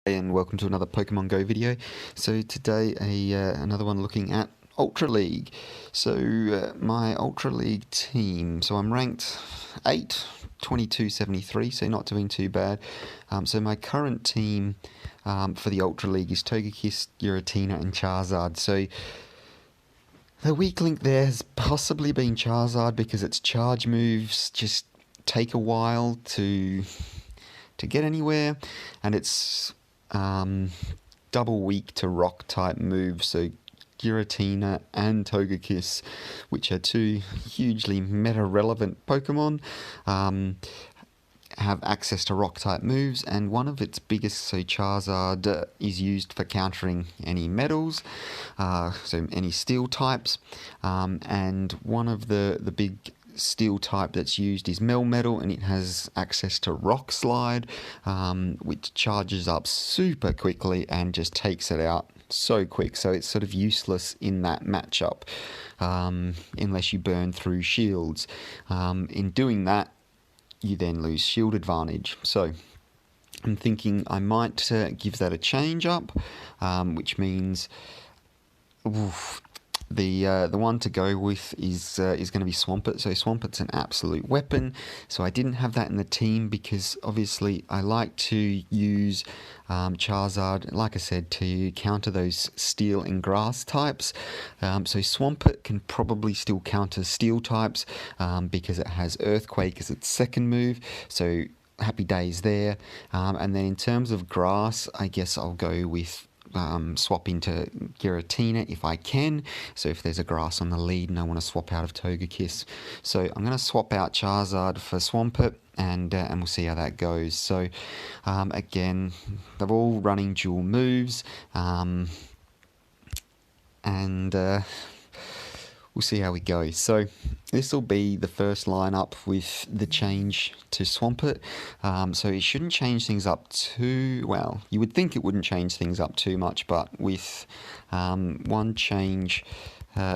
And welcome to another Pokemon Go video. So today another one looking at Ultra League. So my Ultra League team, so I'm ranked 8, 2273, so not doing too bad. So my current team for the Ultra League is Togekiss, Giratina and Charizard. So the weak link there has possibly been Charizard because its charge moves just take a while to get anywhere, and it's double weak to rock type moves. So Giratina and Togekiss, which are two hugely meta relevant Pokemon, have access to rock type moves, and one of its biggest, so Charizard, is used for countering any metals, so any steel types, and one of the big steel type that's used is Melmetal, and it has access to Rock Slide, which charges up super quickly and just takes it out so quick. So it's sort of useless in that matchup unless you burn through shields. In doing that, you then lose shield advantage. So I'm thinking I might give that a change up, which means the one to go with is going to be Swampert. So Swampert's an absolute weapon. So I didn't have that in the team because obviously I like to use Charizard, like I said, to counter those steel and grass types. So Swampert can probably still counter steel types because it has Earthquake as its second move. So happy days there. And then in terms of grass, I guess I'll go with swap into Giratina if I can. So if there's a grass on the lead and I want to swap out of Togekiss, so I'm going to swap out Charizard for Swampert, and we'll see how that goes. So again, they're all running dual moves, and we'll see how we go. So this will be the first lineup with the change to Swampert. So it shouldn't change things up too well. You would think it wouldn't change things up too much, but with one change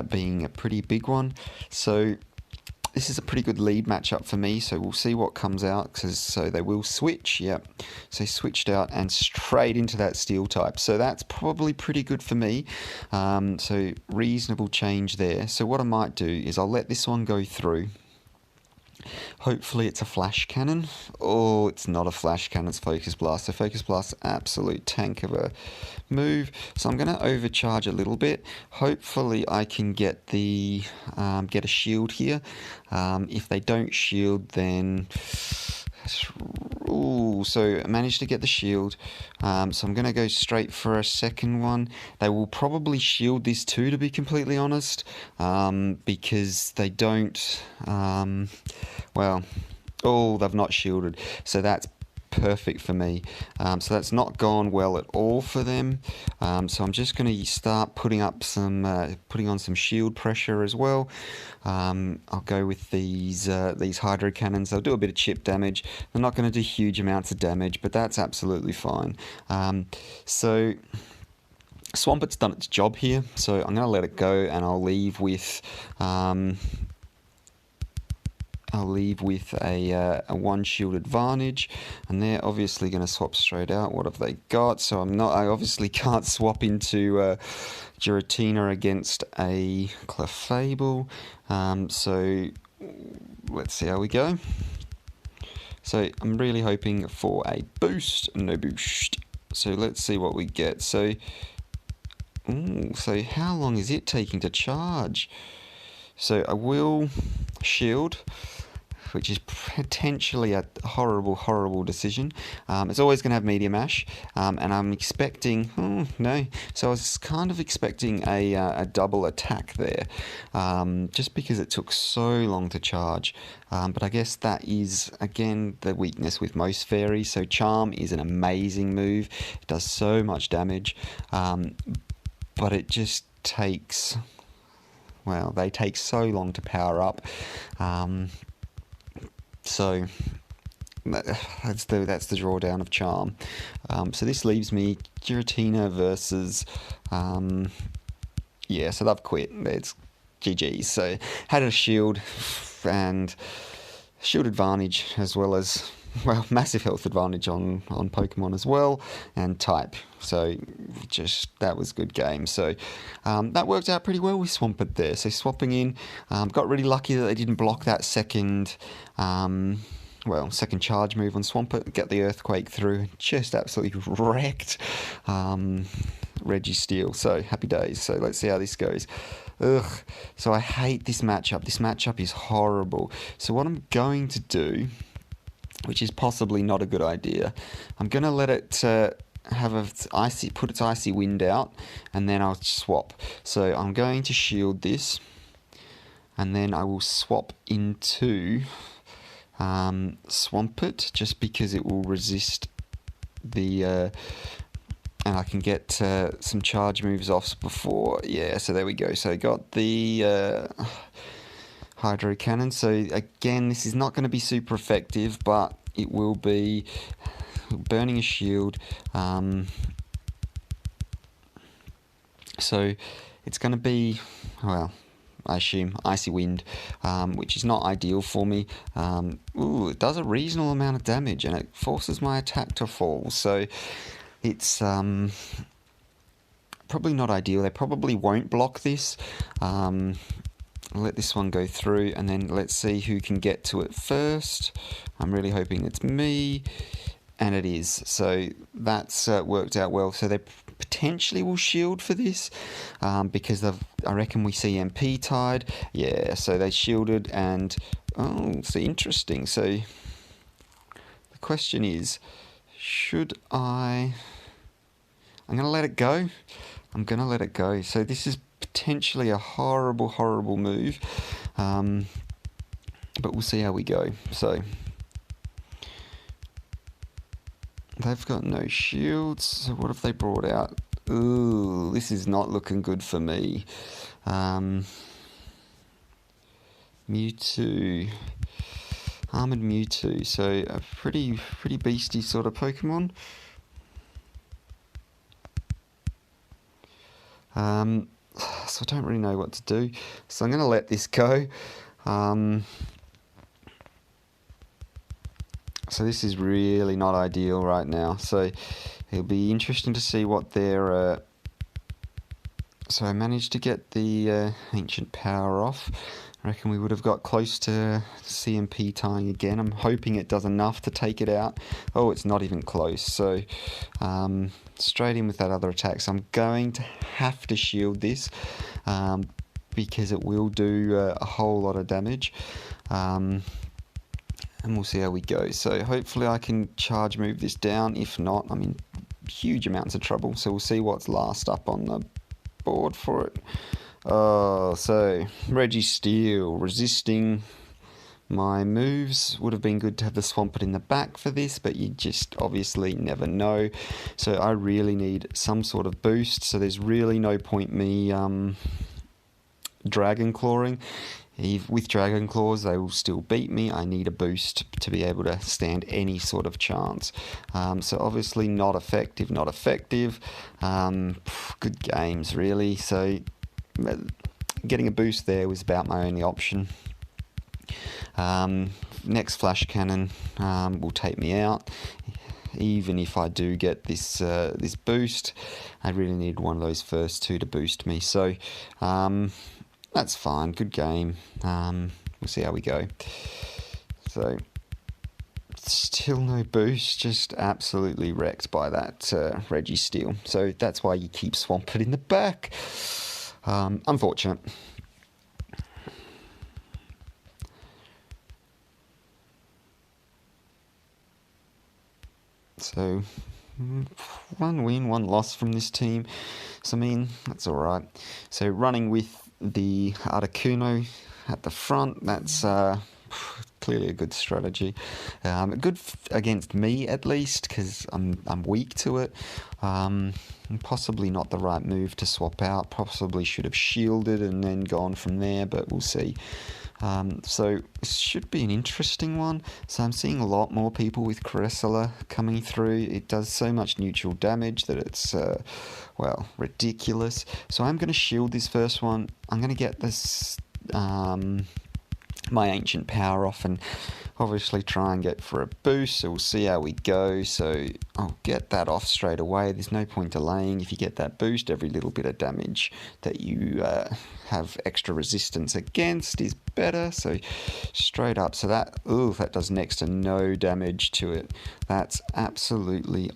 being a pretty big one. So this is a pretty good lead matchup for me, so we'll see what comes out. So they will switch, yep. So switched out and straight into that steel type. So that's probably pretty good for me. So reasonable change there. So what I might do is I'll let this one go through. Hopefully it's a flash cannon. Oh, it's not a flash cannon, it's Focus Blast. So Focus Blast, absolute tank of a move. So I'm going to overcharge a little bit. Hopefully I can get the get a shield here. If they don't shield, then ooh, so I managed to get the shield. So I'm going to go straight for a second one. They will probably shield this too, to be completely honest, because they don't, well, oh, they've not shielded. So that's perfect for me. So that's not gone well at all for them. So I'm just going to start putting on some shield pressure as well. I'll go with these hydro cannons. They'll do a bit of chip damage. They're not going to do huge amounts of damage, but that's absolutely fine. So Swampert's done its job here, so I'm going to let it go, and I'll leave with a one shield advantage, and they're obviously going to swap straight out. What have they got? So I obviously can't swap into Giratina against a Clefable. So let's see how we go. So I'm really hoping for a boost. No boost. So let's see what we get. So how long is it taking to charge? So I will shield, which is potentially a horrible decision. It's always going to have Meteor Mash, and I'm expecting, no. So I was kind of expecting a double attack there, just because it took so long to charge. But I guess that is, again, the weakness with most fairies. So Charm is an amazing move. It does so much damage, but it just takes, well, they take so long to power up. So that's the drawdown of Charm. So this leaves me Giratina versus, yeah, so they've quit. It's GG's. So had a shield and shield advantage, as well as well, massive health advantage on Pokemon as well, and type. So that was good game. So that worked out pretty well with Swampert there. So swapping in, got really lucky that they didn't block that second second charge move on Swampert, get the Earthquake through, just absolutely wrecked Registeel. So happy days. So let's see how this goes. Ugh. So I hate this matchup. This matchup is horrible. So what I'm going to do, which is possibly not a good idea, I'm going to let it put its Icy Wind out, and then I'll swap. So I'm going to shield this, and then I will swap into Swampert, just because it will resist the and I can get some charge moves off before. Yeah, so there we go. So I got the Hydro Cannon. So again, this is not going to be super effective, but it will be burning a shield. So it's going to be, well, I assume Icy Wind, which is not ideal for me. It does a reasonable amount of damage, and it forces my attack to fall. So it's probably not ideal. They probably won't block this. I'll let this one go through, and then let's see who can get to it first. I'm really hoping it's me, and it is. So that's worked out well. So they potentially will shield for this, because I reckon we see MP tied. Yeah, so they shielded, and so interesting. So the question is, should I'm going to let it go. I'm going to let it go. So this is potentially a horrible, horrible move. But we'll see how we go. So they've got no shields. So what have they brought out? Ooh, this is not looking good for me. Mewtwo. Armored Mewtwo. So a pretty beastie sort of Pokemon. So I don't really know what to do. So I'm going to let this go. So this is really not ideal right now. So it'll be interesting to see what their... So I managed to get the Ancient Power off. I reckon we would have got close to CMP tying again. I'm hoping it does enough to take it out. Oh, it's not even close. So straight in with that other attack. So I'm going to have to shield this, because it will do a whole lot of damage. And we'll see how we go. So hopefully I can charge move this down. If not, I'm in huge amounts of trouble. So we'll see what's last up on the board for it. So Registeel resisting my moves. Would have been good to have the Swampert in the back for this, but you just obviously never know. So I really need some sort of boost. So there's really no point me Dragon Clawing. With Dragon Claws, they will still beat me. I need a boost to be able to stand any sort of chance. So obviously not effective. Good games, really. So getting a boost there was about my only option. Next Flash Cannon will take me out. Even if I do get this this boost, I really need one of those first two to boost me. So that's fine. Good game. We'll see how we go. So still no boost. Just absolutely wrecked by that Registeel. So that's why you keep Swampert in the back. Unfortunate. So, one win, one loss from this team. So, I mean, that's alright. So, running with the Articuno at the front, that's clearly a good strategy. Good against me, at least, because I'm weak to it. Possibly not the right move to swap out. Possibly should have shielded and then gone from there, but we'll see. So this should be an interesting one. So I'm seeing a lot more people with Corsola coming through. It does so much neutral damage that it's, ridiculous. So I'm going to shield this first one. I'm going to get this, my Ancient Power off, and obviously try and get for a boost, so we'll see how we go. So I'll get that off straight away. There's no point delaying. If you get that boost, every little bit of damage that you have extra resistance against is better. So straight up, so that does next to no damage to it. That's absolutely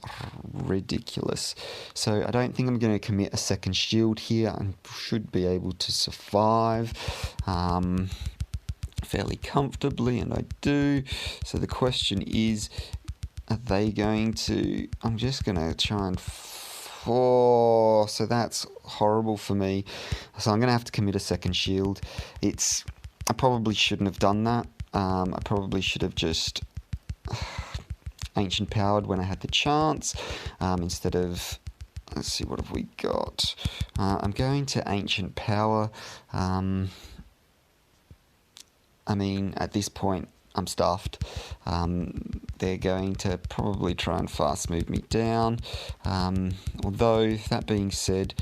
ridiculous. So I don't think I'm going to commit a second shield here. I should be able to survive fairly comfortably, and I do. So the question is, are they going to... I'm just going to try and... so that's horrible for me. So I'm going to have to commit a second shield. I probably shouldn't have done that. I probably should have just ancient powered when I had the chance, instead of... Let's see, what have we got? I'm going to ancient power. I mean, at this point, I'm stuffed. They're going to probably try and fast move me down. Although, that being said,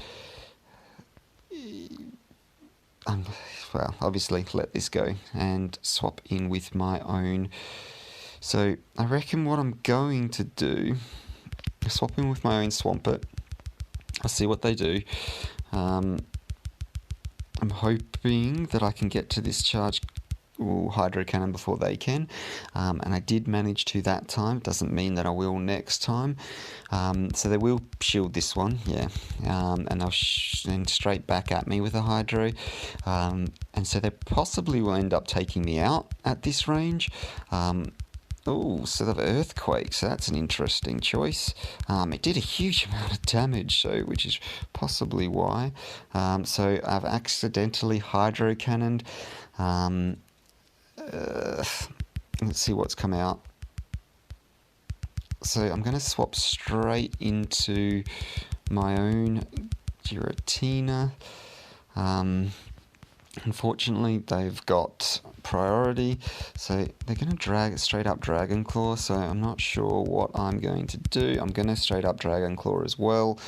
well, obviously, let this go and swap in with my own. So, I reckon what I'm going to do, swap in with my own Swampert. I'll see what they do. I'm hoping that I can get to this charge Hydro Cannon before they can, and I did manage to that time. Doesn't mean that I will next time. So they will shield this one, yeah, and they'll then straight back at me with a Hydro, and so they possibly will end up taking me out at this range. So they've Earthquake, so that's an interesting choice. It did a huge amount of damage, so which is possibly why. So I've accidentally Hydro Cannoned. Let's see what's come out. So I'm going to swap straight into my own Giratina. Unfortunately, they've got priority, so they're going to drag straight up Dragon Claw, so I'm not sure what I'm going to do. I'm going to straight up Dragon Claw as well,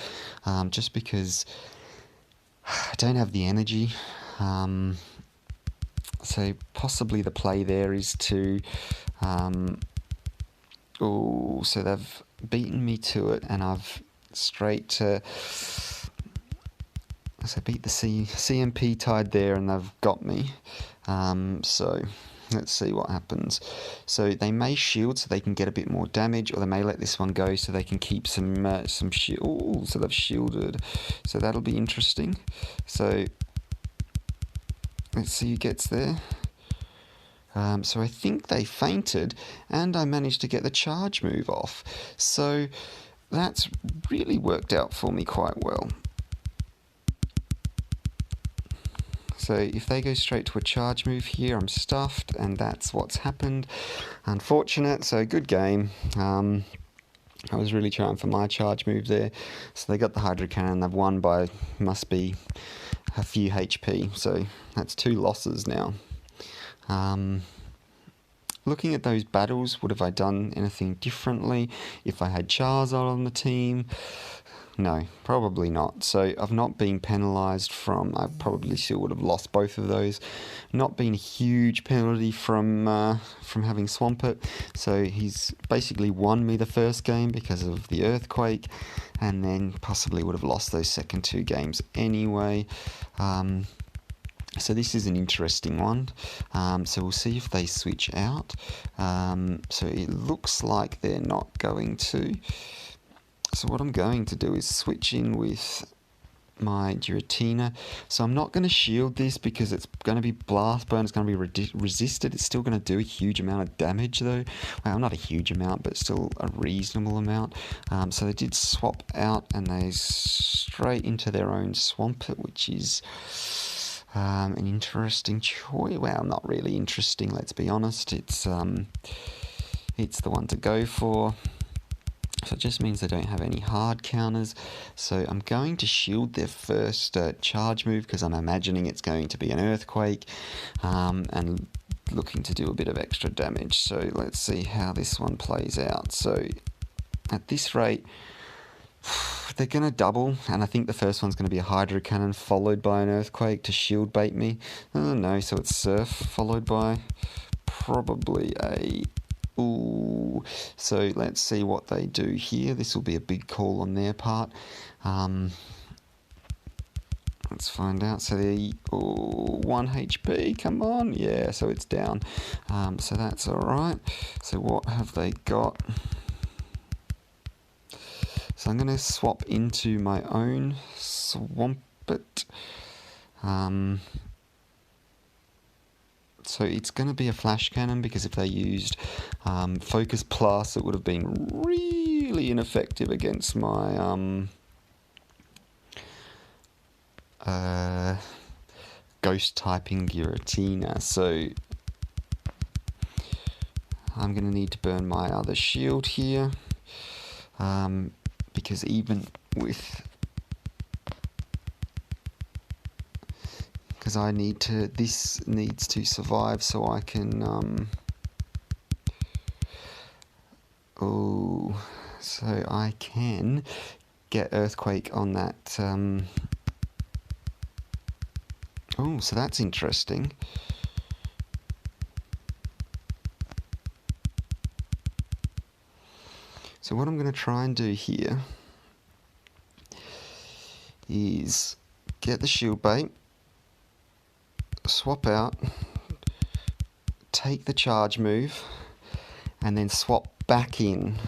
just because I don't have the energy. So possibly the play there is to... so they've beaten me to it, and I've straight to... So beat the CMP tide there, and they've got me. So let's see what happens. So they may shield so they can get a bit more damage, or they may let this one go so they can keep some shield. So they've shielded. So that'll be interesting. So let's see who gets there. So I think they fainted, and I managed to get the charge move off. So that's really worked out for me quite well. So if they go straight to a charge move here, I'm stuffed, and that's what's happened. Unfortunate, so good game. I was really trying for my charge move there. So they got the Hydro Cannon, they've won by, must be, a few HP. So that's 2 losses now. Looking at those battles, would have I done anything differently if I had Charizard on the team? No, probably not. So I've not been penalised from... I probably still would have lost both of those. Not been a huge penalty from having Swampert. So he's basically won me the first game because of the Earthquake, and then possibly would have lost those second 2 games anyway. So this is an interesting one. So we'll see if they switch out. So it looks like they're not going to. So what I'm going to do is switch in with my Giratina. So I'm not going to shield this because it's going to be Blast Burn, it's going to be resisted. It's still going to do a huge amount of damage though. Well, not a huge amount, but still a reasonable amount. So they did swap out, and they straight into their own Swampert, which is... an interesting choice. Well, not really interesting, let's be honest. It's the one to go for. So it just means they don't have any hard counters. So I'm going to shield their first charge move, because I'm imagining it's going to be an Earthquake, and looking to do a bit of extra damage. So let's see how this one plays out. So at this rate, they're going to double, and I think the first one's going to be a Hydro Cannon followed by an Earthquake to shield bait me. Oh no, so it's Surf followed by probably a... Ooh, so let's see what they do here. This will be a big call on their part. Let's find out. So the 1 HP, come on. Yeah, so it's down. So that's alright. So what have they got? So I'm going to swap into my own Swampert. So it's going to be a flash cannon, because if they used Focus Plus, it would have been really ineffective against my ghost typing Giratina. So I'm going to need to burn my other shield here, because even with... Because I need to... This needs to survive so I can... so I can get Earthquake on that... so that's interesting. So what I'm going to try and do here is get the shield bait, swap out, take the charge move, and then swap back in.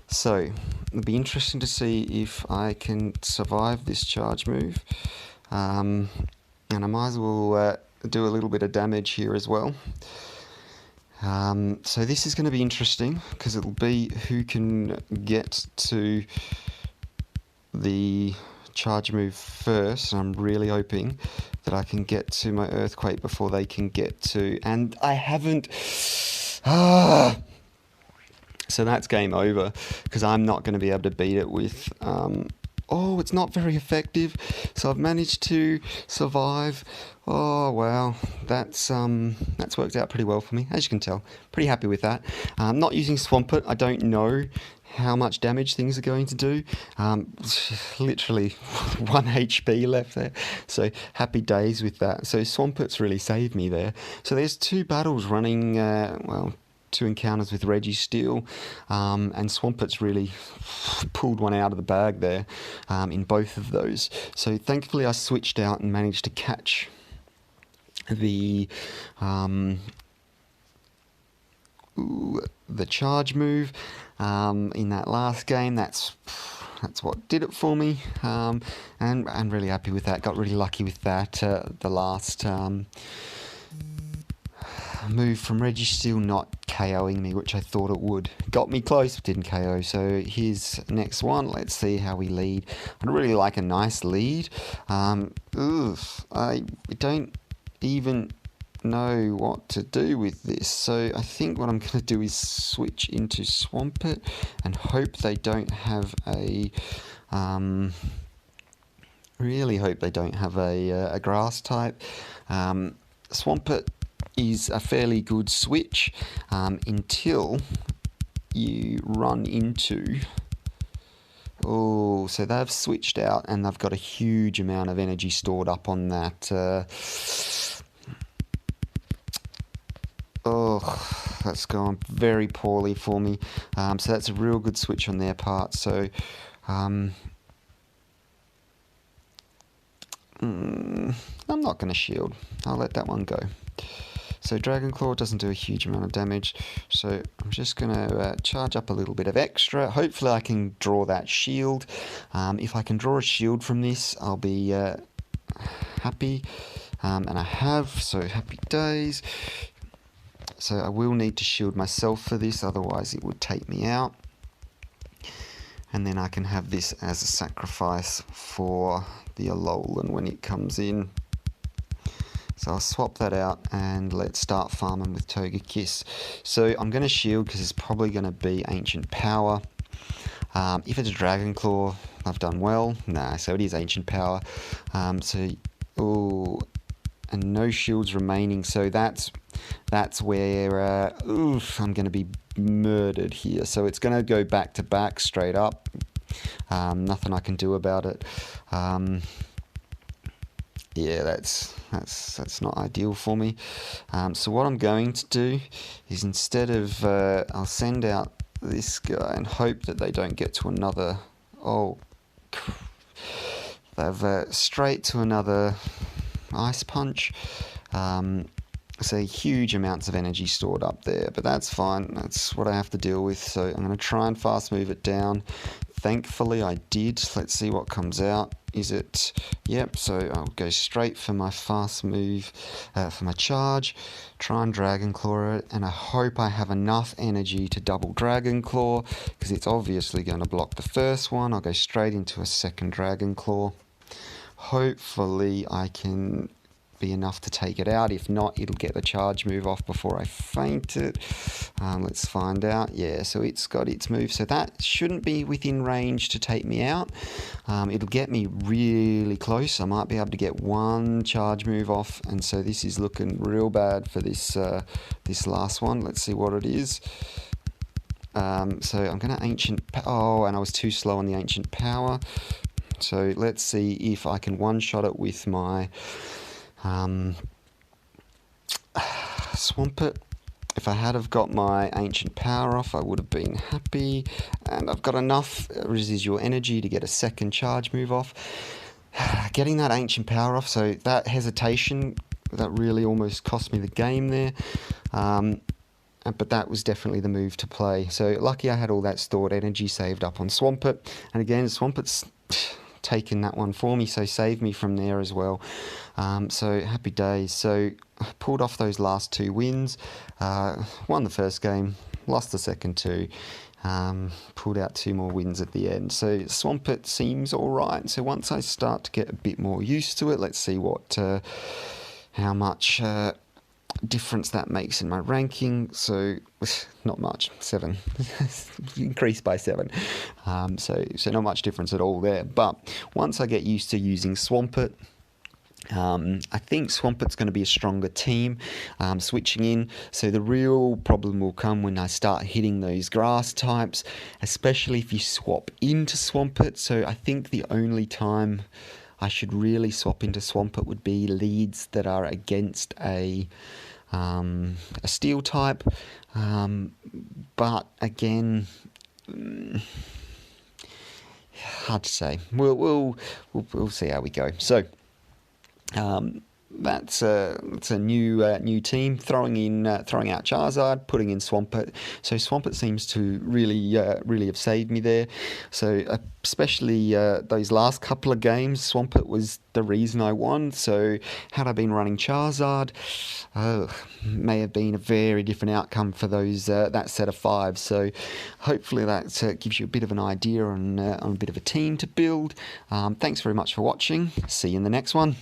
So it'll be interesting to see if I can survive this charge move. And I might as well do a little bit of damage here as well. So this is going to be interesting, because it'll be who can get to the charge move first. And I'm really hoping that I can get to my Earthquake before they can get to... And I haven't... So that's game over, because I'm not going to be able to beat it with... it's not very effective. So I've managed to survive. Oh wow, that's worked out pretty well for me, as you can tell. Pretty happy with that. I'm not using Swampert. I don't know how much damage things are going to do. Literally 1 HP left there. So happy days with that. So Swampert's really saved me there. So there's 2 battles running. 2 encounters with Registeel, and Swampert's really pulled one out of the bag there in both of those. So thankfully I switched out and managed to catch the charge move in that last game. That's what did it for me, and I'm really happy with that. Got really lucky with that. The last move from Registeel not KOing me, which I thought it would. Got me close, but didn't KO. So here's next one. Let's see how we lead. I'd really like a nice lead. I don't even know what to do with this. So I think what I'm going to do is switch into Swampert and hope they don't have a... really hope they don't have a grass type. Swampert is a fairly good switch until you run into... so they've switched out and they've got a huge amount of energy stored up on that. That's gone very poorly for me. So that's a real good switch on their part. So I'm not going to shield. I'll let that one go. So Dragon Claw doesn't do a huge amount of damage, so I'm just going to charge up a little bit of extra. Hopefully I can draw that shield. If I can draw a shield from this, I'll be happy, and I have, so happy days. So I will need to shield myself for this, otherwise it would take me out. And then I can have this as a sacrifice for the Alolan when it comes in. So I'll swap that out and let's start farming with Togekiss. So I'm going to shield because it's probably going to be Ancient Power. If it's a Dragon Claw, I've done well. Nah, so it is Ancient Power. And no shields remaining. So that's where I'm going to be murdered here. So it's going to go back to back straight up. Nothing I can do about it. Yeah, that's not ideal for me. So what I'm going to do is instead of I'll send out this guy and hope that they don't get to another. Oh, they've straight to another ice punch. So huge amounts of energy stored up there, but that's fine. That's what I have to deal with. So I'm going to try and fast move it down. Thankfully I did. Let's see what comes out. Is it? Yep, so I'll go straight for my fast move, for my charge, try and Dragon Claw it, and I hope I have enough energy to double Dragon Claw, because it's obviously going to block the first one. I'll go straight into a second Dragon Claw. Hopefully I can be enough to take it out. If not, it'll get the charge move off before I faint it. Let's find out. Yeah, so it's got its move, so that shouldn't be within range to take me out. It'll get me really close. I might be able to get one charge move off, and so this is looking real bad for this this last one. Let's see what it is. So I'm going to Ancient... Oh, and I was too slow on the Ancient Power. So let's see if I can one-shot it with my Swampert. If I had have got my Ancient Power off, I would have been happy. And I've got enough residual energy to get a second charge move off. Getting that Ancient Power off, so that hesitation, that really almost cost me the game there. But that was definitely the move to play. So lucky I had all that stored energy saved up on Swampert. And again, Swampert's taken that one for me, so saved me from there as well. So happy days. So I pulled off those last 2 wins, won the first game, lost the second 2, pulled out 2 more wins at the end. So Swampert seems alright. So once I start to get a bit more used to it, let's see what how much difference that makes in my ranking. So not much, 7 increased by 7, so not much difference at all there. But once I get used to using Swampert, I think Swampert's going to be a stronger team switching in. So the real problem will come when I start hitting those grass types, especially if you swap into Swampert. So I think the only time I should really swap into Swampert would be leads that are against a steel type, but again, hard to say. We'll see how we go. So that's a new team throwing out Charizard, putting in Swampert. So Swampert seems to really have saved me there. So especially those last couple of games, Swampert was the reason I won. So had I been running Charizard, may have been a very different outcome for those that set of 5. So hopefully that gives you a bit of an idea on a bit of a team to build. Thanks very much for watching. See you in the next one.